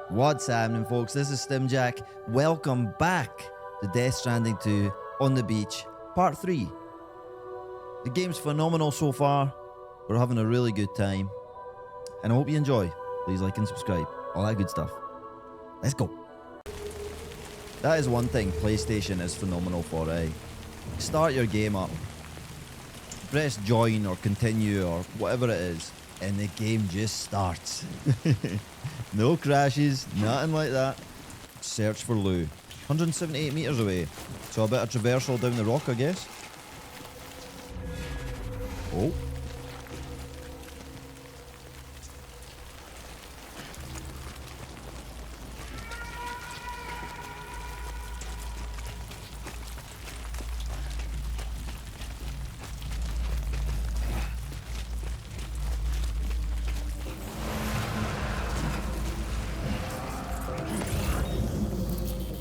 What's happening, folks? This is Stimjack. Welcome back to Death Stranding 2 on the beach, part 3. The game's phenomenal so far. We're having a really good time. And I hope you enjoy. Please like and subscribe. All that good stuff. Let's go. That is one thing PlayStation is phenomenal for, eh? Start your game up. Press join or continue or whatever it is. And the game just starts. No crashes, nothing like that. Search for Lou. 178 metres away. So a bit of traversal down the rock, I guess. Oh.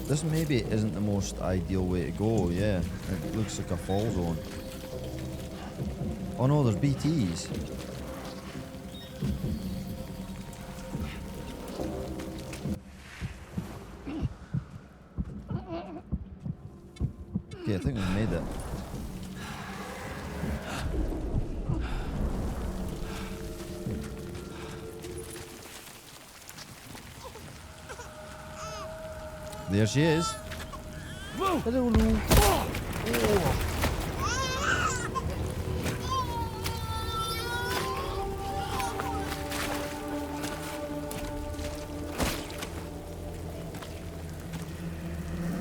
This maybe isn't the most ideal way to go, yeah. It looks like a fall zone. Oh no, there's BTs. Okay, I think we've made it. There she is. Hello, Lou. Oh.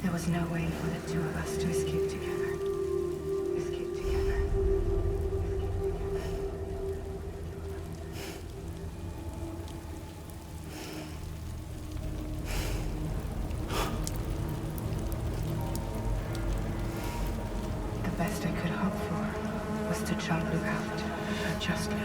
There was no way for the two of us to escape together. Escape together. The best I could hope for was to jump Luke out. Just Luke.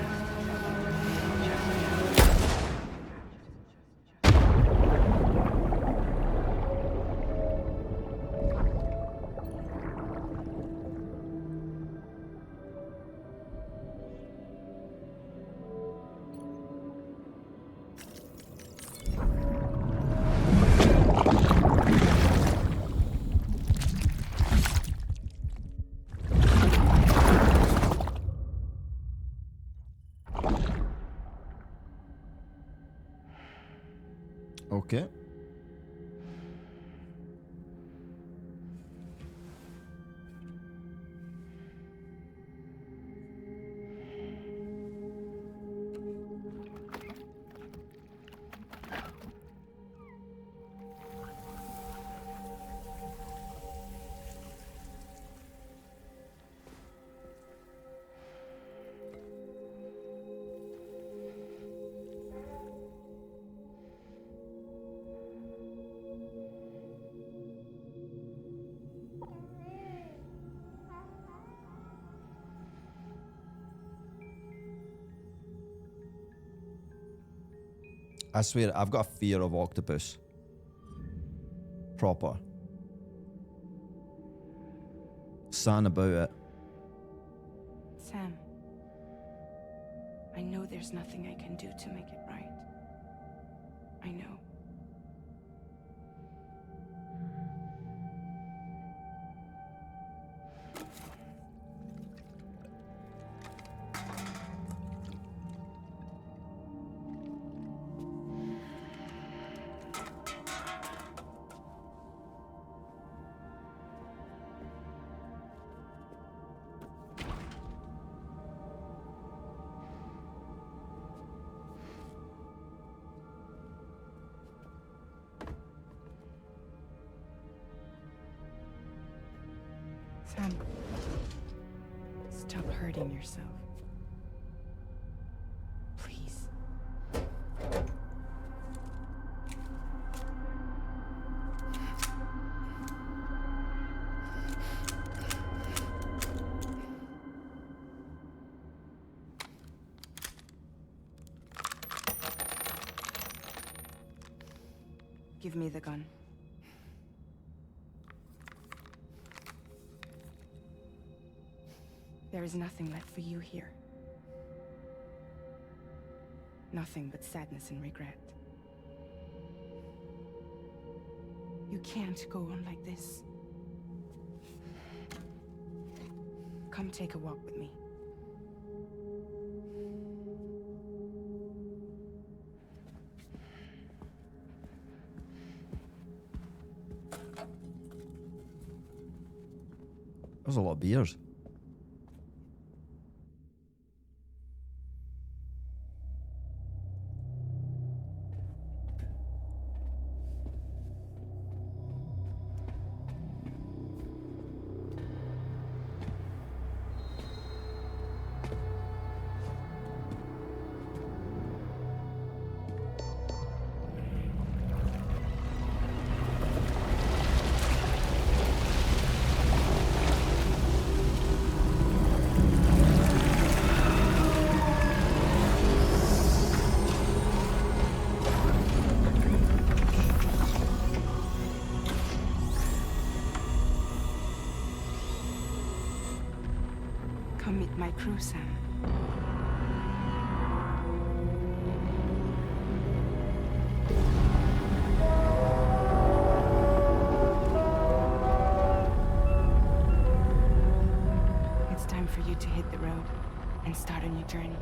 Okay. I swear, I've got a fear of octopus. Proper. Something about it. Sam, I know there's nothing I can do to make it right. I know. Sam, stop hurting yourself. Please. Give me the gun. There is nothing left for you here. Nothing but sadness and regret. can't go on like this. Come take a walk with me. There's a lot of beers. Come meet my crew, Sam. It's time for you to hit the road and start on your journey.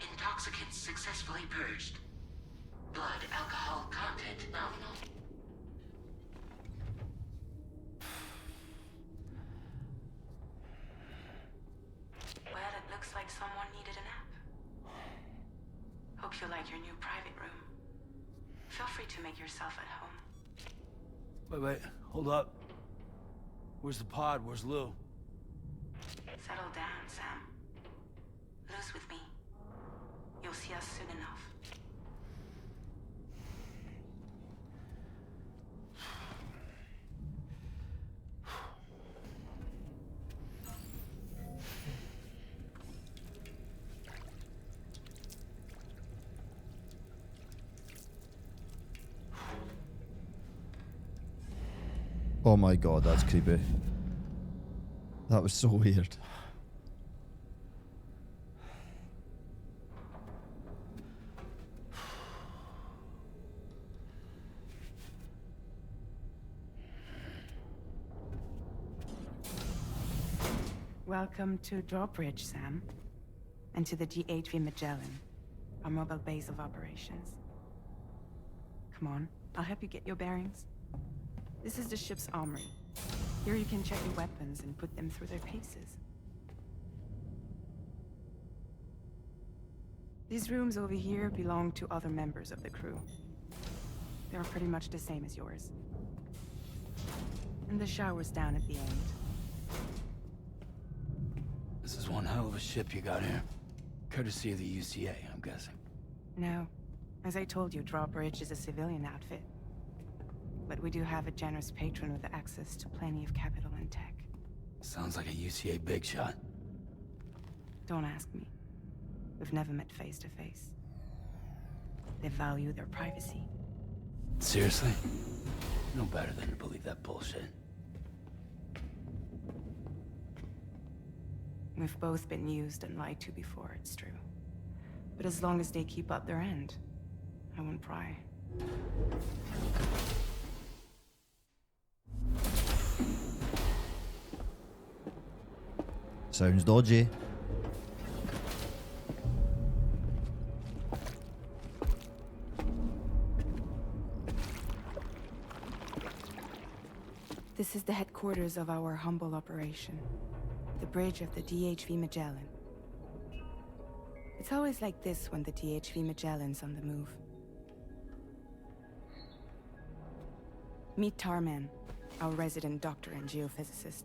Intoxicants successfully purged. Blood alcohol content nominal. Well, it looks like someone needed a nap. Hope you like your new private room. Feel free to make yourself at home. Wait, hold up. Where's the pod? Where's Lou? Settle down, Sam. Lou's with me. You'll see us soon enough. Oh my god, that's creepy. That was so weird. Welcome to Drawbridge, Sam. And to the GHV Magellan, our mobile base of operations. Come on, I'll help you get your bearings. This is the ship's armory. Here you can check your weapons and put them through their paces. These rooms over here belong to other members of the crew. They're pretty much the same as yours. And the shower's down at the end. This is one hell of a ship you got here. Courtesy of the UCA, I'm guessing. No. As I told you, Drawbridge is a civilian outfit. But we do have a generous patron with access to plenty of capital and tech. Sounds like a UCA big shot. Don't ask me. We've never met face to face. They value their privacy. Seriously? No better than to believe that bullshit. We've both been used and lied to before, it's true. But as long as they keep up their end, I won't pry. Sounds dodgy. This is the headquarters of our humble operation. The bridge of the DHV Magellan. It's always like this when the DHV Magellan's on the move. Meet Tarman, our resident doctor and geophysicist.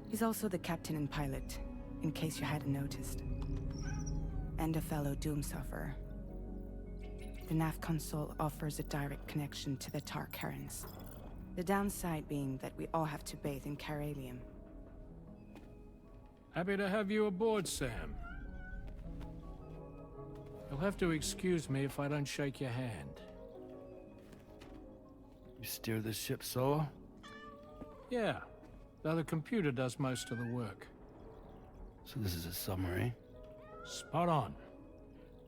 He's also the captain and pilot, in case you hadn't noticed. and a fellow Doomsufferer. The nav console offers a direct connection to the tar currents. The downside being that we all have to bathe in Caralium. Happy to have you aboard, Sam. You'll have to excuse me if I don't shake your hand. You steer this ship solo? Yeah, though the computer does most of the work. So this is a submarine? Spot on.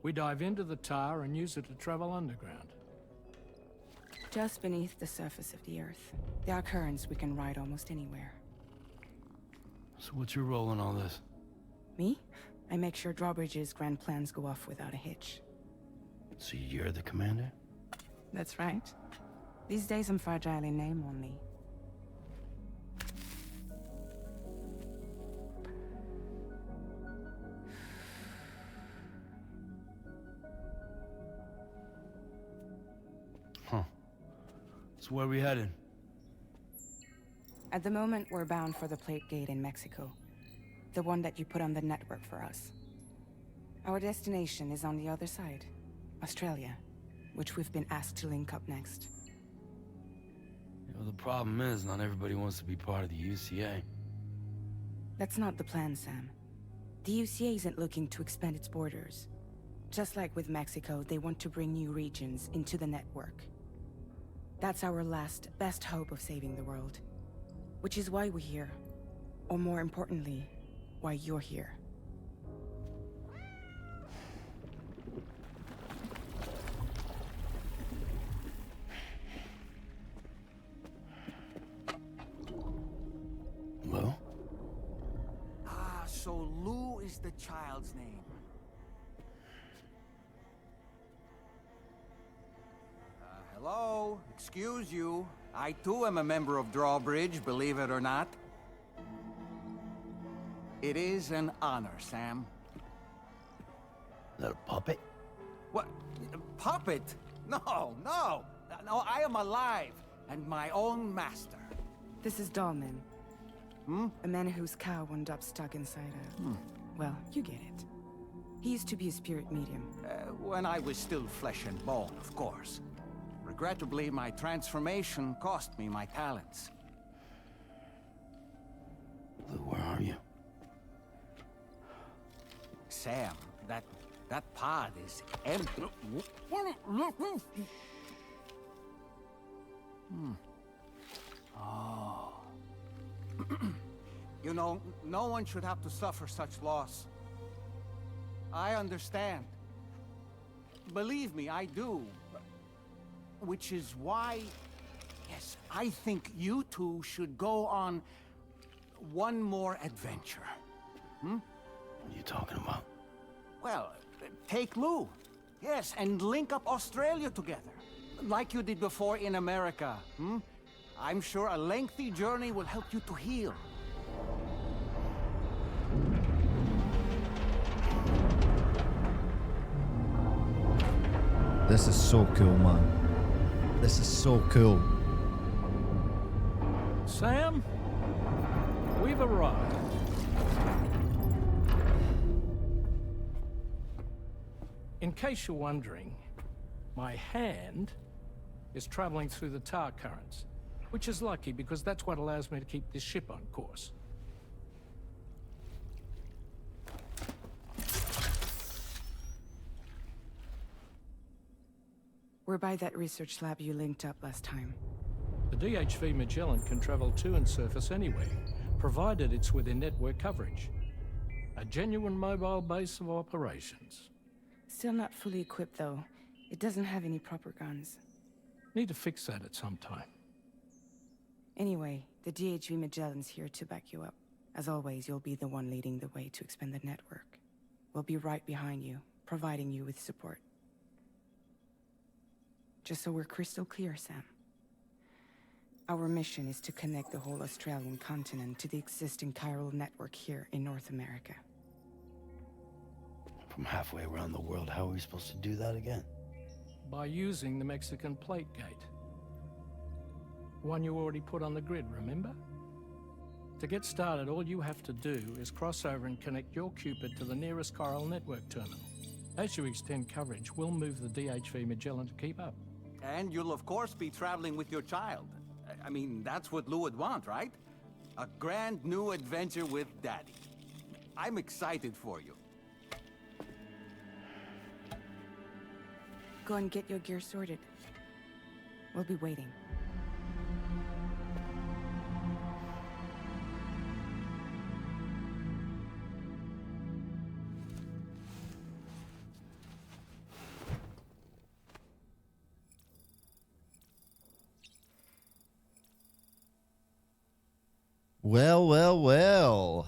We dive into the tar and use it to travel underground. Just beneath the surface of the Earth, there are currents we can ride almost anywhere. So what's your role in all this? Me? I make sure Drawbridge's grand plans go off without a hitch. So you're the commander? That's right. These days I'm fragile in name only. Huh. So where are we headed? At the moment, we're bound for the Plate Gate in Mexico. The one that you put on the network for us. Our destination is on the other side, Australia, which we've been asked to link up next. You know, the problem is, not everybody wants to be part of the UCA. That's not the plan, Sam. The UCA isn't looking to expand its borders. Just like with Mexico, they want to bring new regions into the network. That's our last, best hope of saving the world. Which is why we're here. Or more importantly, why you're here. Hello? Ah, so Lou is the child's name. Hello? Excuse you. I too am a member of Drawbridge, believe it or not. It is an honor, Sam. Is that a puppet? What? A puppet? No, no! No, I am alive, and my own master. This is Dolman. A man whose cow wound up stuck inside a... Well, you get it. He used to be a spirit medium. When I was still flesh and bone, of course. Regrettably, my transformation cost me my talents. Lou, where are you? Sam, that pod is empty. Oh. You know, no one should have to suffer such loss. I understand. Believe me, I do. Which is why, yes, I think you two should go on one more adventure. What are you talking about? Well, take Lou. Yes, and link up Australia together. Like you did before in America. I'm sure a lengthy journey will help you to heal. This is so cool, man. This is so cool. Sam, we've arrived. In case you're wondering, my hand is traveling through the tar currents, which is lucky because that's what allows me to keep this ship on course. We're by that research lab you linked up last time. The DHV Magellan can travel to and surface anywhere, provided it's within network coverage. A genuine mobile base of operations. Still not fully equipped, though. It doesn't have any proper guns. Need to fix that at some time. Anyway, the DHV Magellan's here to back you up. As always, you'll be the one leading the way to expand the network. We'll be right behind you, providing you with support. Just so we're crystal clear, Sam. Our mission is to connect the whole Australian continent to the existing chiral network here in North America. From halfway around the world, how are we supposed to do that again? By using the Mexican Plate Gate. One you already put on the grid, remember? To get started, all you have to do is cross over and connect your Cupid to the nearest chiral network terminal. As you extend coverage, we'll move the DHV Magellan to keep up. And you'll of course be traveling with your child. I mean, that's what Lou would want, right? A grand new adventure with Daddy. I'm excited for you. Go and get your gear sorted. We'll be waiting. Well, well, well.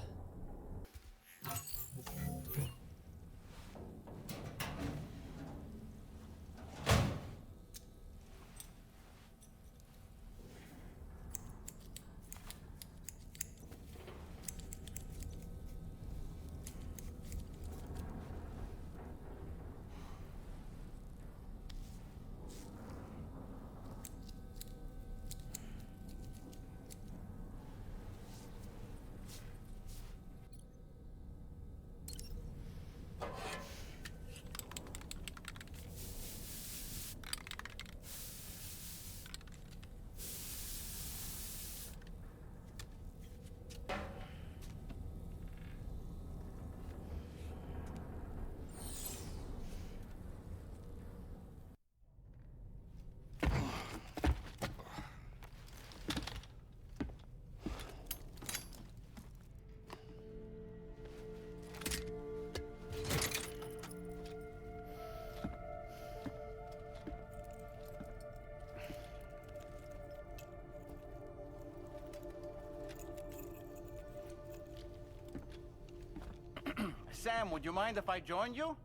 Sam, would you mind if I joined you?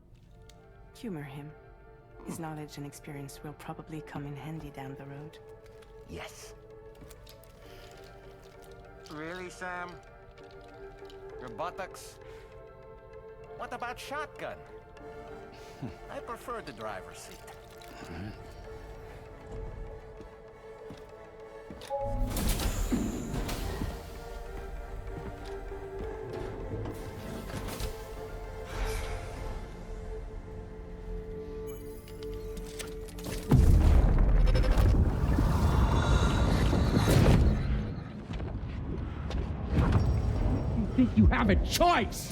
Humor him. His knowledge and experience will probably come in handy down the road. Yes. Really, Sam? Your buttocks? What about shotgun? I prefer the driver's seat. Think you have a choice?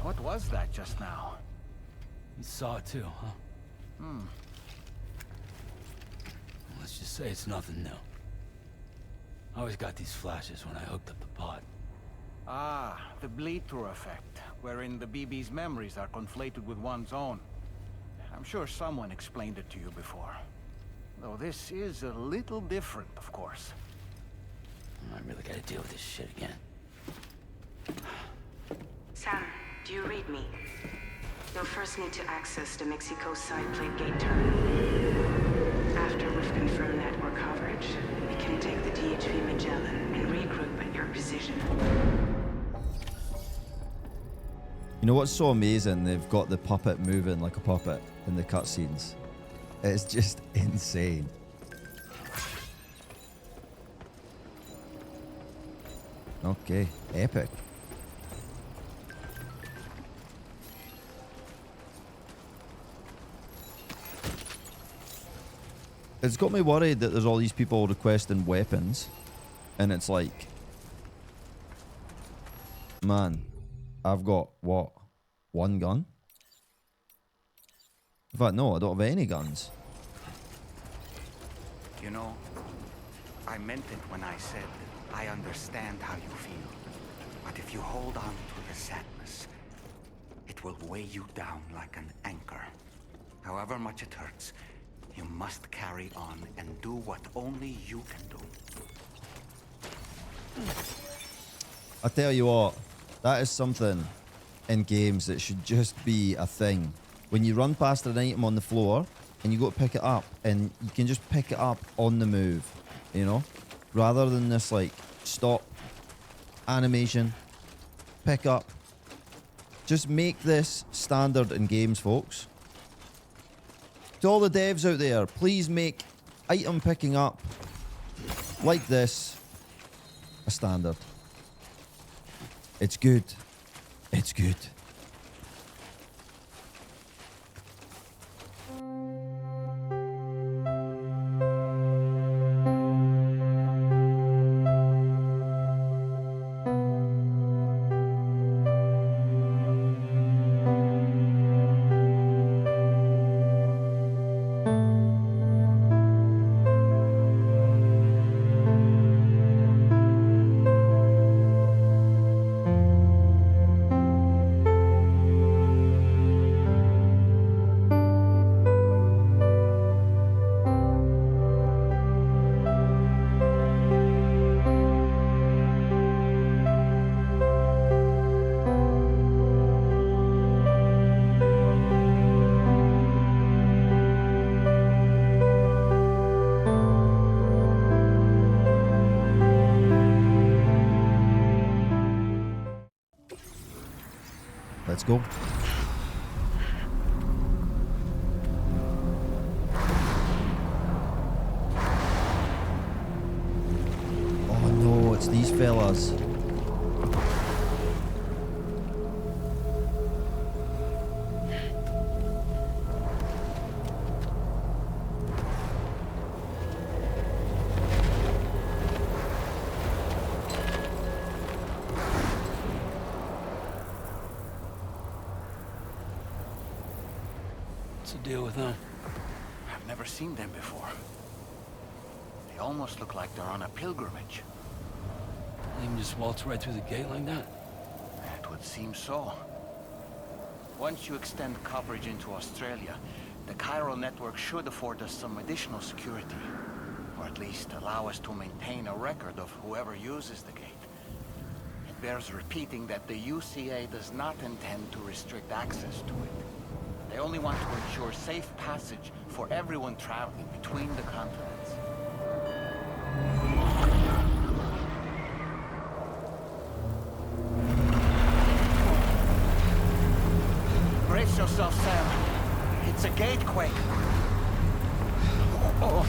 What was that just now? You saw it too, huh? Let's just say it's nothing new. I always got these flashes when I hooked up the pod. Ah, the bleed-through effect, wherein the BB's memories are conflated with one's own. I'm sure someone explained it to you before. Though this is a little different, of course. I really gotta deal with this shit again. Sam, do you read me? You'll first need to access the Mexico side plate gate terminal. After we've confirmed network coverage, we can take the DHV Magellan and regroup at your position. You know what's so amazing? They've got the puppet moving like a puppet in the cutscenes. It's just insane. Okay, epic. It's got me worried that there's all these people requesting weapons, and it's like, man, I've got, what, one gun? In fact, no, I don't have any guns. You know, I meant it when I said I understand how you feel. But if you hold on to the sadness, it will weigh you down like an anchor. However much it hurts, you must carry on and do what only you can do. I tell you what, that is something in games that should just be a thing. When you run past an item on the floor and you go to pick it up, and you can just pick it up on the move, you know? Rather than this, like, stop, animation, pick up. Just make this standard in games, folks. To all the devs out there, please make item picking up like this a standard. It's good. It's good. Let's go. Oh no, it's these fellas. What's the deal with them? I've never seen them before. They almost look like they're on a pilgrimage. They can just waltz right through the gate like that? It would seem so. Once you extend coverage into Australia, the chiral network should afford us some additional security. Or at least allow us to maintain a record of whoever uses the gate. It bears repeating that the UCA does not intend to restrict access to it. They only want to ensure safe passage for everyone traveling between the continents. Brace yourself, Sam. It's a gatequake. Oh.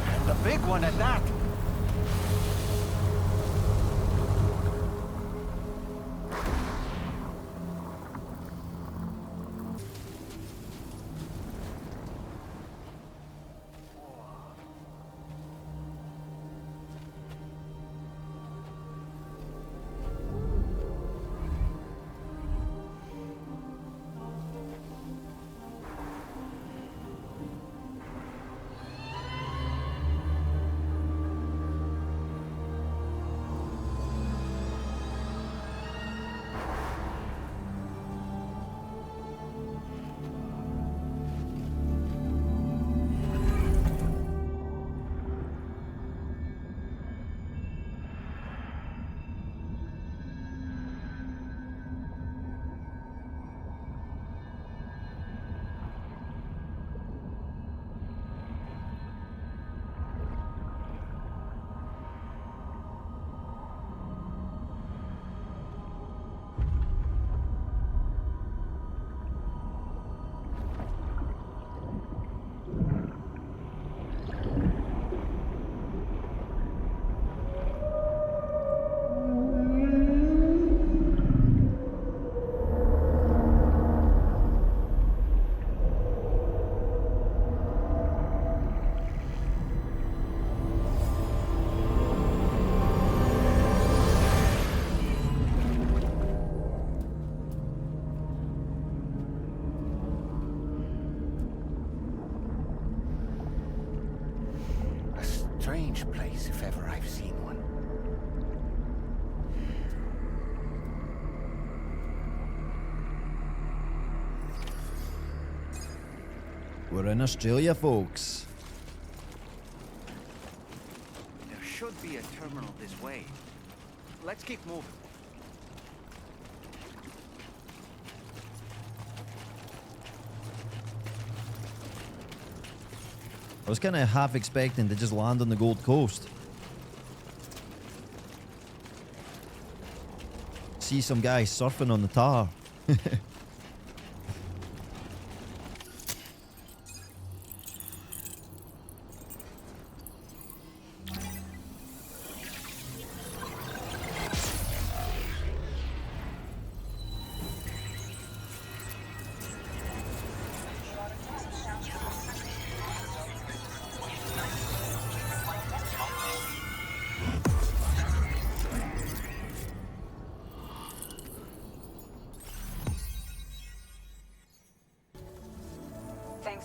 And a big one at that. Strange place, if ever I've seen one. We're in Australia, folks. There should be a terminal this way. Let's keep moving. I was kind of half expecting to just land on the Gold Coast. See some guys surfing on the tar.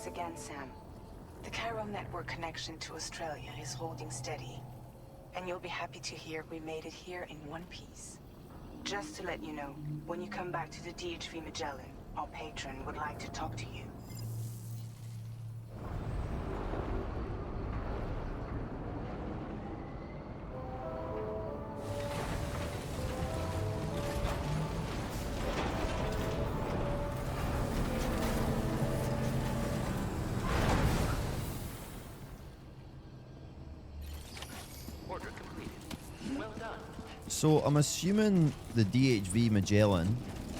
Thanks again, Sam. The Chiral network connection to Australia is holding steady. And you'll be happy to hear we made it here in one piece. Just to let you know, when you come back to the DHV Magellan, our patron would like to talk to you. So I'm assuming the DHV Magellan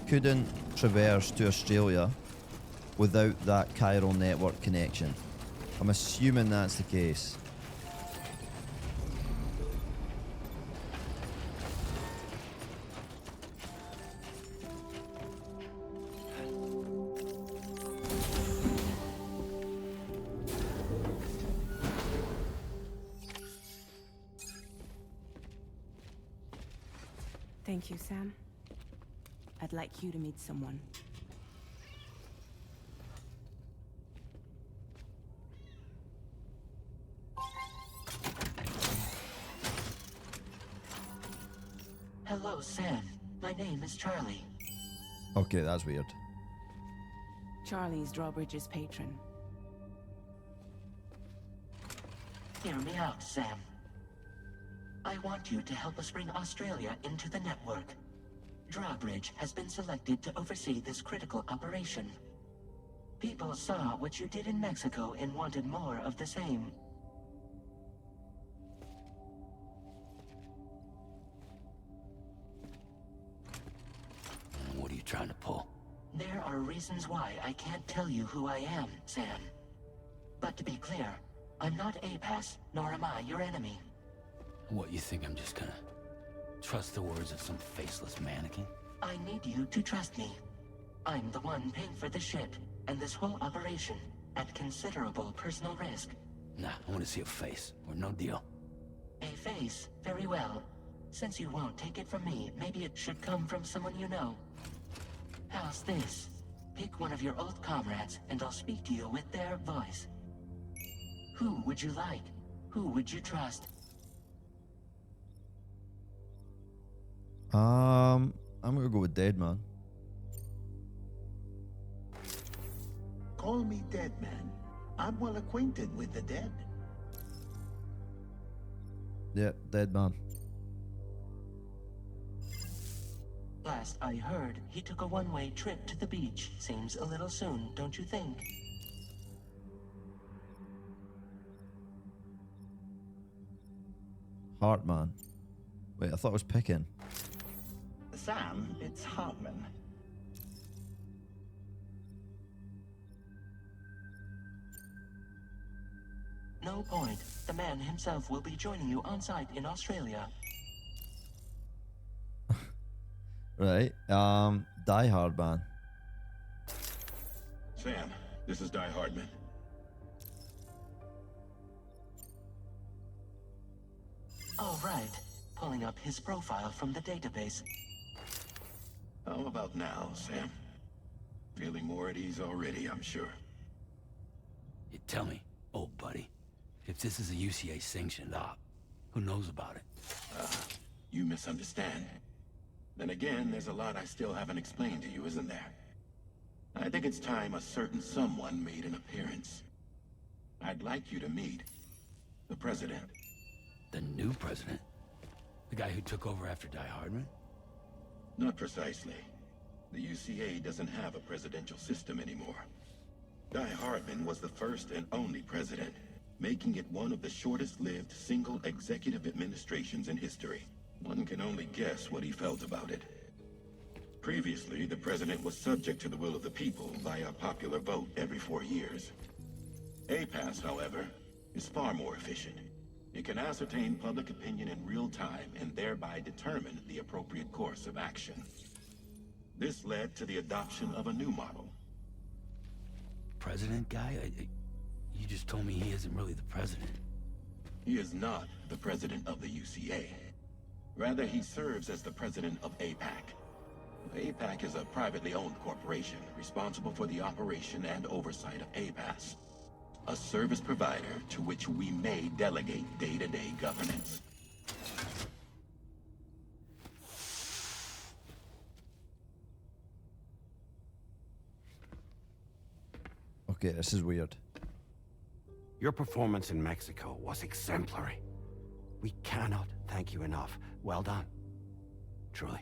couldn't traverse to Australia without that chiral network connection. I'm assuming that's the case. Thank you, Sam. I'd like you to meet someone. Hello, Sam. My name is Charlie. Okay, that's weird. Charlie's Drawbridge's patron. Hear me out, Sam. I want you to help us bring Australia into the network. Drawbridge has been selected to oversee this critical operation. People saw what you did in Mexico and wanted more of the same. What are you trying to pull? There are reasons why I can't tell you who I am, Sam. But to be clear, I'm not APAS, nor am I your enemy. What, you think I'm just gonna trust the words of some faceless mannequin? I need you to trust me. I'm the one paying for the ship, and this whole operation, at considerable personal risk. Nah, I want to see a face, or no deal. A face? Very well. Since you won't take it from me, maybe it should come from someone you know. How's this? Pick one of your old comrades, and I'll speak to you with their voice. Who would you like? Who would you trust? I'm gonna go with Dead Man. Call me Dead Man. I'm well acquainted with the dead. Yeah, Dead Man. Last I heard, he took a one-way trip to the beach. Seems a little soon, don't you think? Heartman. Wait, I thought it was Pickin. Sam, it's Hartman. No point. The man himself will be joining you on site in Australia. Right. Die Hard Man. Sam, this is Die Hardman. All right. Pulling up his profile from the database. How about now, Sam? Feeling more at ease already, I'm sure. You tell me, old buddy, if this is a UCA sanctioned op, who knows about it? You misunderstand. Then again, there's a lot I still haven't explained to you, isn't there? I think it's time a certain someone made an appearance. I'd like you to meet the President. The new president? The guy who took over after Die Hardman? Not precisely. The UCA doesn't have a presidential system anymore. Die Hardman was the first and only president, making it one of the shortest-lived single executive administrations in history. One can only guess what he felt about it. Previously, the president was subject to the will of the people via a popular vote every 4 years. APAS, however, is far more efficient. It can ascertain public opinion in real time and thereby determine the appropriate course of action. This led to the adoption of a new model. President guy? You just told me he isn't really the president. He is not the president of the UCA. Rather, he serves as the president of APAC. APAC is a privately owned corporation responsible for the operation and oversight of APAS, a service provider to which we may delegate day-to-day governance. Okay, this is weird. Your performance in Mexico was exemplary. We cannot thank you enough. Well done. Truly.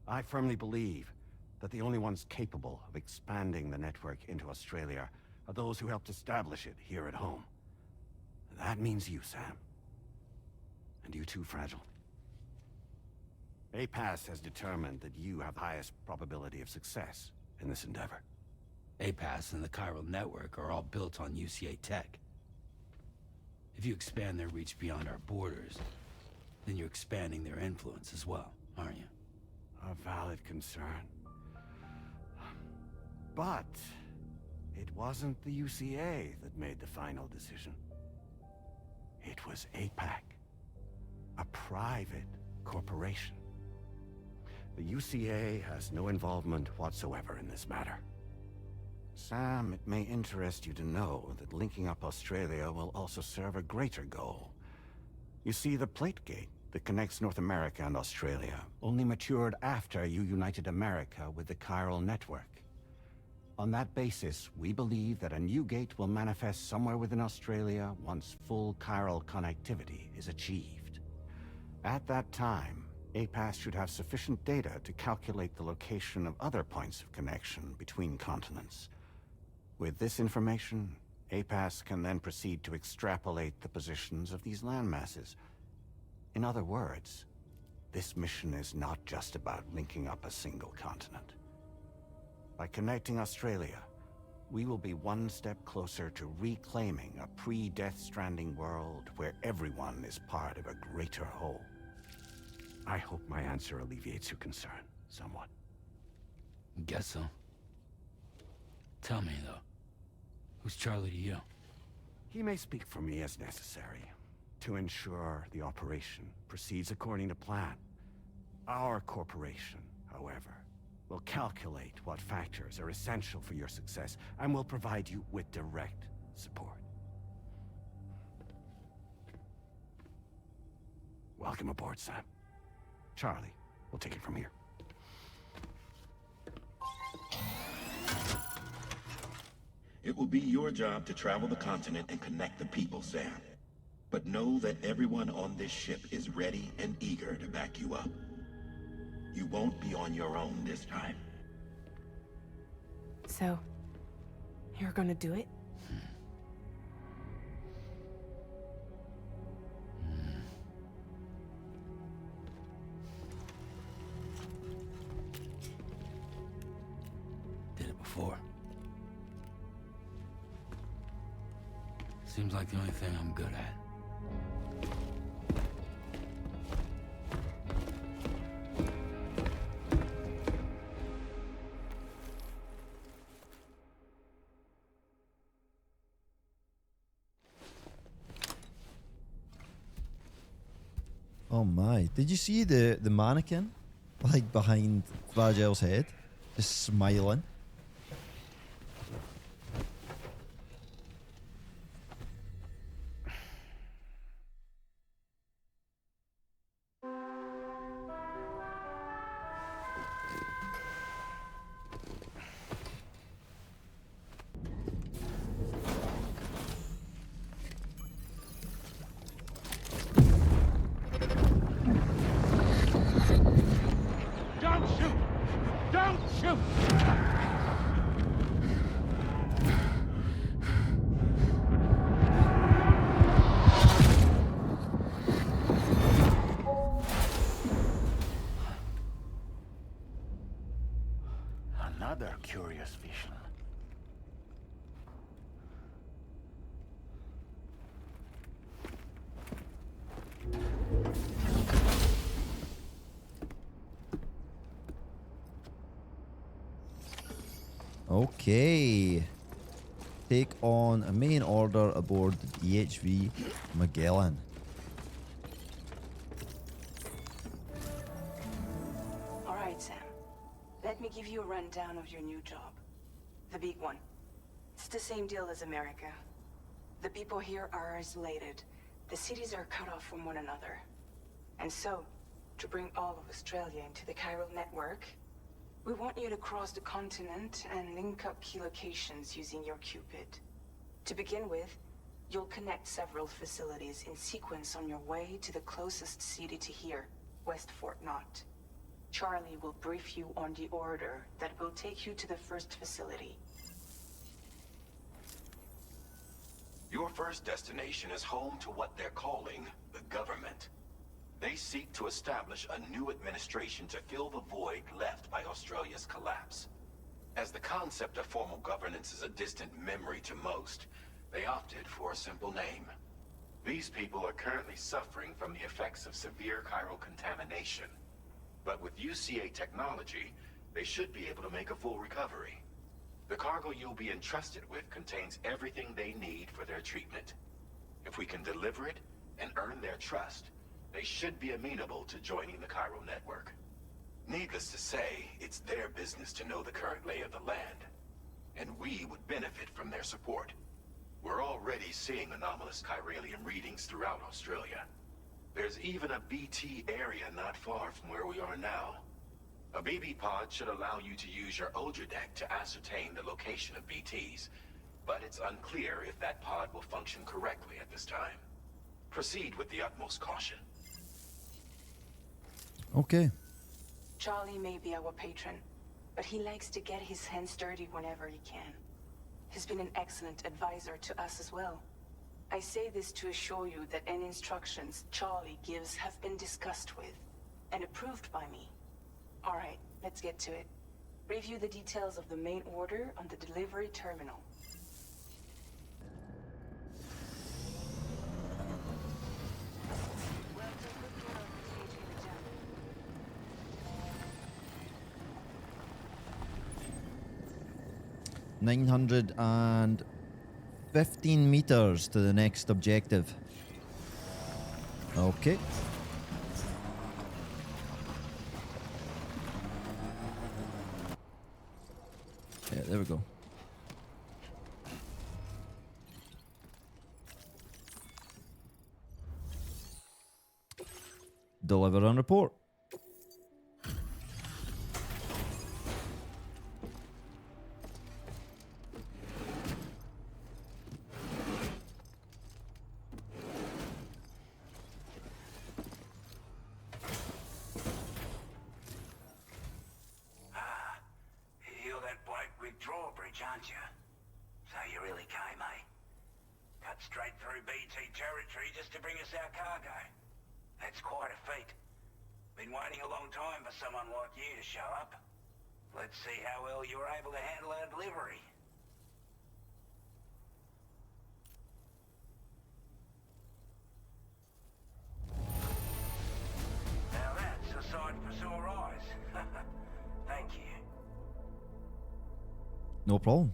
I firmly believe that the only ones capable of expanding the network into Australia are those who helped establish it here at home. That means you, Sam. And you too, Fragile. APAS has determined that you have the highest probability of success in this endeavor. APAS and the chiral network are all built on UCA tech. If you expand their reach beyond our borders, then you're expanding their influence as well, aren't you? A valid concern. But it wasn't the UCA that made the final decision. It was APAC, a private corporation. The UCA has no involvement whatsoever in this matter. Sam, it may interest you to know that linking up Australia will also serve a greater goal. You see, the plate gate that connects North America and Australia only matured after you united America with the chiral network. On that basis, we believe that a new gate will manifest somewhere within Australia once full chiral connectivity is achieved. At that time, APAS should have sufficient data to calculate the location of other points of connection between continents. With this information, APAS can then proceed to extrapolate the positions of these landmasses. In other words, this mission is not just about linking up a single continent. By connecting Australia, we will be one step closer to reclaiming a pre-Death Stranding world where everyone is part of a greater whole. I hope my answer alleviates your concern somewhat. Guess so. Tell me, though, who's Charlie to you? He may speak for me as necessary to ensure the operation proceeds according to plan. Our corporation, however, will calculate what factors are essential for your success and will provide you with direct support. Welcome aboard, Sam. Charlie, we'll take it from here. It will be your job to travel the continent and connect the people, Sam. But know that everyone on this ship is ready and eager to back you up. You won't be on your own this time. So, you're gonna do it? Did it before. Seems like the only thing I'm good at. Oh my. Did you see the mannequin? Like behind Fragile's head? Just smiling. Don't shoot! Don't shoot! Another curious vision. Okay. Take on a main order aboard the DHV Magellan. All right. of your new job. The big one. It's the same deal as America. The people here are isolated. The cities are cut off from one another. And so, to bring all of Australia into the chiral network, we want you to cross the continent and link up key locations using your Cupid. To begin with, you'll connect several facilities in sequence on your way to the closest city to here, West Fort Knott. Charlie will brief you on the order that will take you to the first facility. Your first destination is home to what they're calling the government. They seek to establish a new administration to fill the void left by Australia's collapse. As the concept of formal governance is a distant memory to most, they opted for a simple name. These people are currently suffering from the effects of severe chiral contamination. But with UCA technology, they should be able to make a full recovery. The cargo you'll be entrusted with contains everything they need for their treatment. If we can deliver it and earn their trust, they should be amenable to joining the chiral network. Needless to say, it's their business to know the current lay of the land, and we would benefit from their support. We're already seeing anomalous chiralium readings throughout Australia. There's even a BT area not far from where we are now. A BB pod should allow you to use your Ultra deck to ascertain the location of BTs, but it's unclear if that pod will function correctly at this time. Proceed with the utmost caution. Okay. Charlie may be our patron, but he likes to get his hands dirty whenever he can. He's been an excellent advisor to us as well. I say this to assure you that any instructions Charlie gives have been discussed with and approved by me. All right, let's get to it. Review the details of the main order on the delivery terminal. Well, 915 meters to the next objective. Okay. Yeah, there we go. Deliver on report. You're that bloke with drawbridge, aren't you? So you really came, eh? Cut straight through BT territory just to bring us our cargo. That's quite a feat. Been waiting a long time for someone like you to show up. Let's see how well you were able to handle our delivery. Now that's a sight for sore eyes. Thank you. No problem.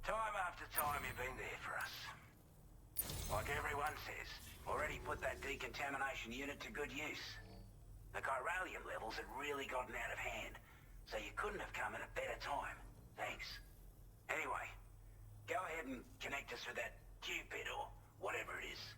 Time after time you've been there for us. Like everyone says, already put that decontamination unit to good use. The chiralium levels had really gotten out of hand, so you couldn't have come at a better time. Thanks. Anyway, go ahead and connect us with that Cupid or whatever it is.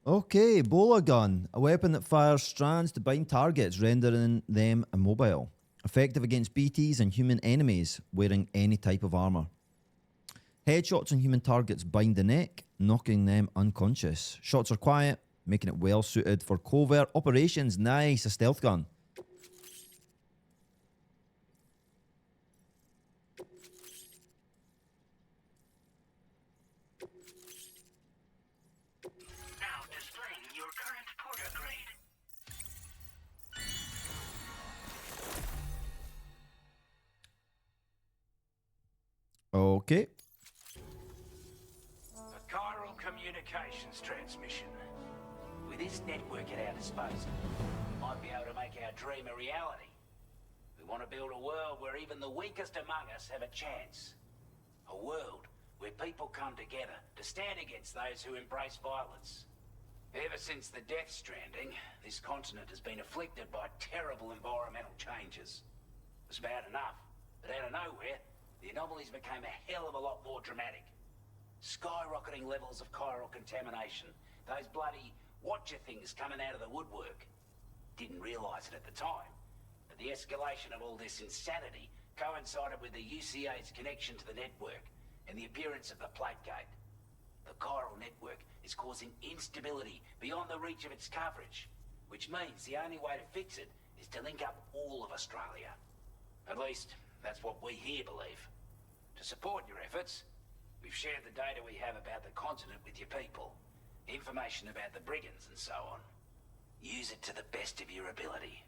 Okay, Bola Gun, a weapon that fires strands to bind targets, rendering them immobile. Effective against BTs and human enemies wearing any type of armor. Headshots on human targets bind the neck, knocking them unconscious. Shots are quiet, making it well suited for covert operations. Nice, a stealth gun. Now displaying your current porter grade. Okay. A chiral communications transmission. With this network at our disposal, we might be able to make our dream a reality. We want to build a world where even the weakest among us have a chance. A world where people come together to stand against those who embrace violence. Ever since the Death Stranding, this continent has been afflicted by terrible environmental changes. It was bad enough, but out of nowhere, the anomalies became a hell of a lot more dramatic. Skyrocketing levels of chiral contamination, those bloody watcher things coming out of the woodwork. Didn't realise it at the time, but the escalation of all this insanity coincided with the UCA's connection to the network and the appearance of the Plate Gate. The chiral network is causing instability beyond the reach of its coverage, which means the only way to fix it is to link up all of Australia. At least, that's what we here believe. To support your efforts, we've shared the data we have about the continent with your people, information about the brigands and so on. Use it to the best of your ability.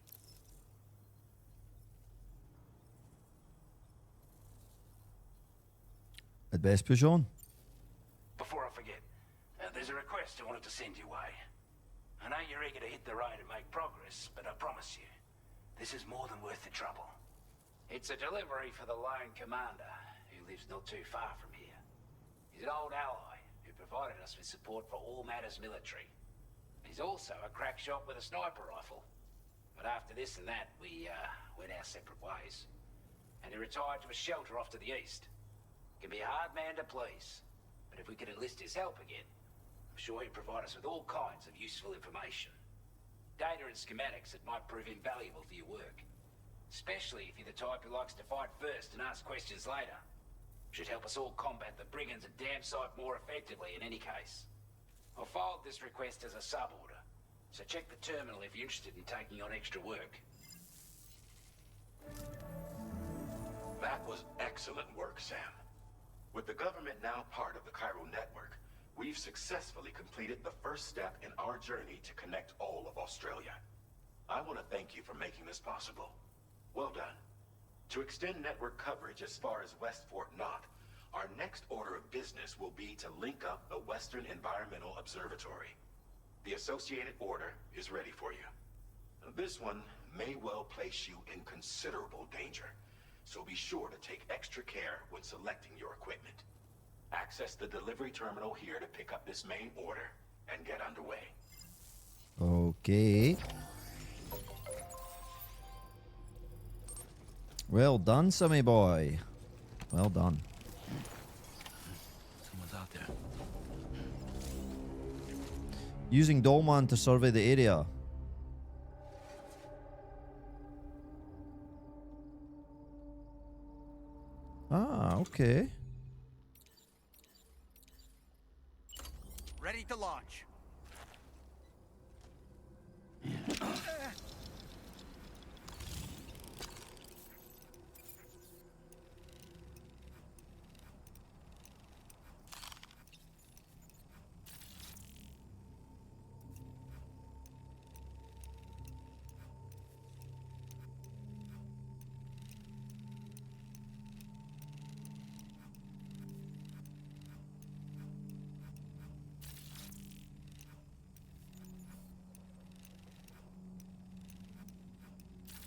I'd best push on. Before I forget, there's a request I wanted to send your way. I know you're eager to hit the road and make progress, but I promise you, this is more than worth the trouble. It's a delivery for the lone commander, who lives not too far from here. He's an old ally who provided us with support for all matters military. He's also a crack shot with a sniper rifle. But after this and that, we went our separate ways. And he retired to a shelter off to the east. Can be a hard man to please, but if we could enlist his help again, I'm sure he'd provide us with all kinds of useful information. Data and schematics that might prove invaluable for your work. Especially if you're the type who likes to fight first and ask questions later. Should help us all combat the brigands a damn sight more effectively in any case. I'll filed this request as a sub-order, so check the terminal if you're interested in taking on extra work. That was excellent work, Sam. With the government now part of the chiral network, we've successfully completed the first step in our journey to connect all of Australia. I want to thank you for making this possible. Well done. To extend network coverage as far as West Fort Knott, our next order of business will be to link up the Western Environmental Observatory. The associated order is ready for you. This one may well place you in considerable danger, so be sure to take extra care when selecting your equipment. Access the delivery terminal here to pick up this main order and get underway. Okay. Well done, Sammy boy. Well done. Someone's out there. Using Dolman to survey the area. Ah, okay. Ready to launch.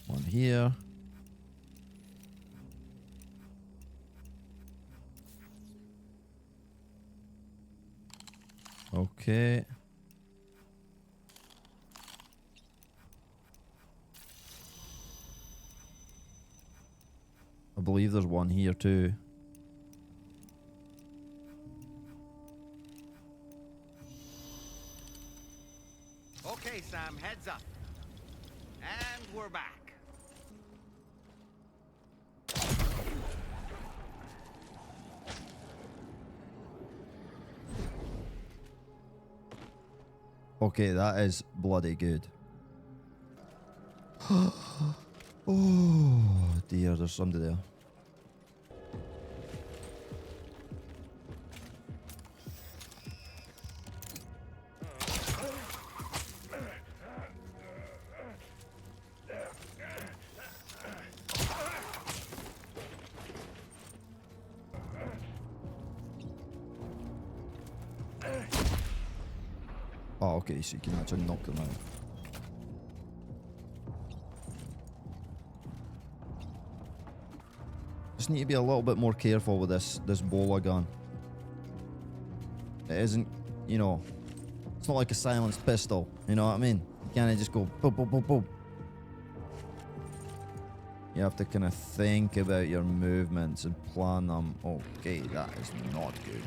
One here. Okay. I believe there's one here too. back. Okay, that is bloody good. Oh dear, there's somebody there. Oh, okay, so you can actually knock them out. Just need to be a little bit more careful with this bola gun. It isn't, you know, it's not like a silenced pistol, you know what I mean? You can't just go boop, boop, boop, boop. You have to kind of think about your movements and plan them. Okay, that is not good.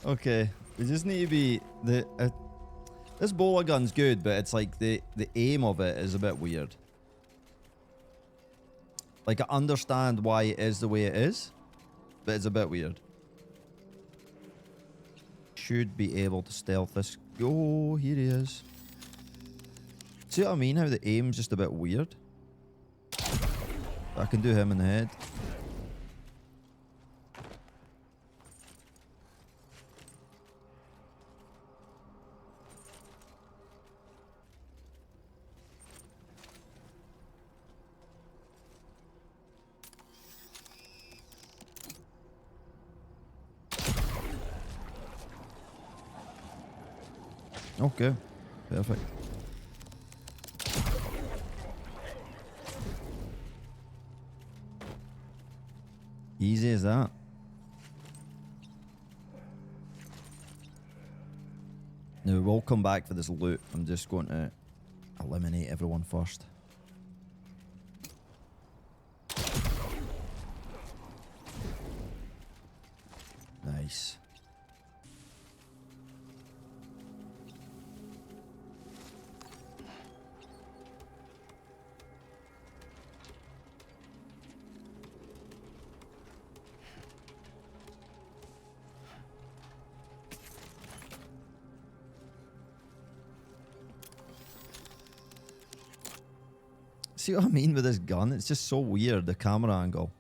Okay, we just need to be this bola gun's good, but it's like the aim of it is a bit weird. Like, I understand why it is the way it is, but it's a bit weird. Should be able to stealth this. Oh, here he is. See what I mean? How the aim's just a bit weird. I can do him in the head. Okay, perfect. Easy as that. Now we'll come back for this loot. I'm just going to eliminate everyone first. Nice. See what I mean with this gun? It's just so weird, the camera angle.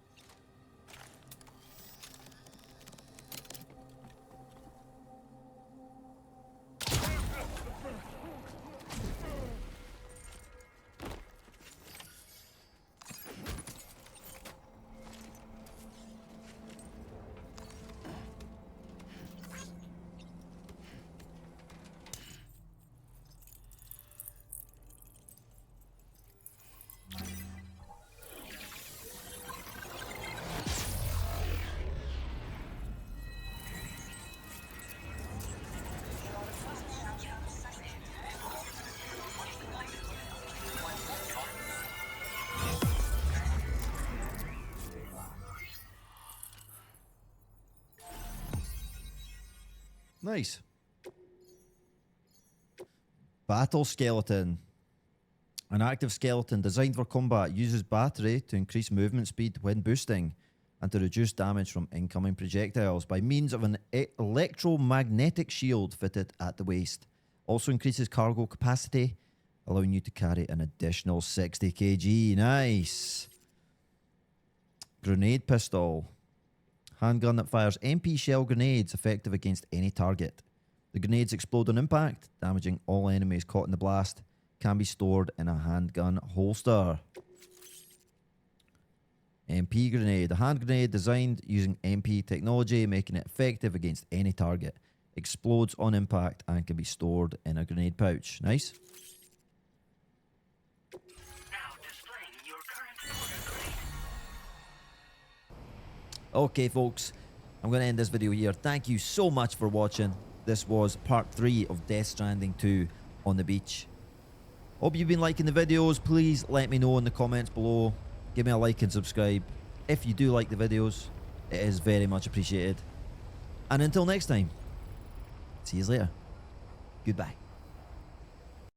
Nice. Battle skeleton. An active skeleton designed for combat uses battery to increase movement speed when boosting and to reduce damage from incoming projectiles by means of an electromagnetic shield fitted at the waist. Also increases cargo capacity, allowing you to carry an additional 60 kg. Nice. Grenade pistol. Handgun that fires MP shell grenades effective against any target. The grenades explode on impact, damaging all enemies caught in the blast. Can be stored in a handgun holster. MP grenade. A hand grenade designed using MP technology, making it effective against any target. Explodes on impact and can be stored in a grenade pouch. Nice. Now display Okay, folks, I'm going to end this video here. Thank you so much for watching. This was part 3 of Death Stranding 2 on the beach. Hope you've been liking the videos. Please let me know in the comments below. Give me a like and subscribe. If you do like the videos, it is very much appreciated. And until next time, see you later. Goodbye.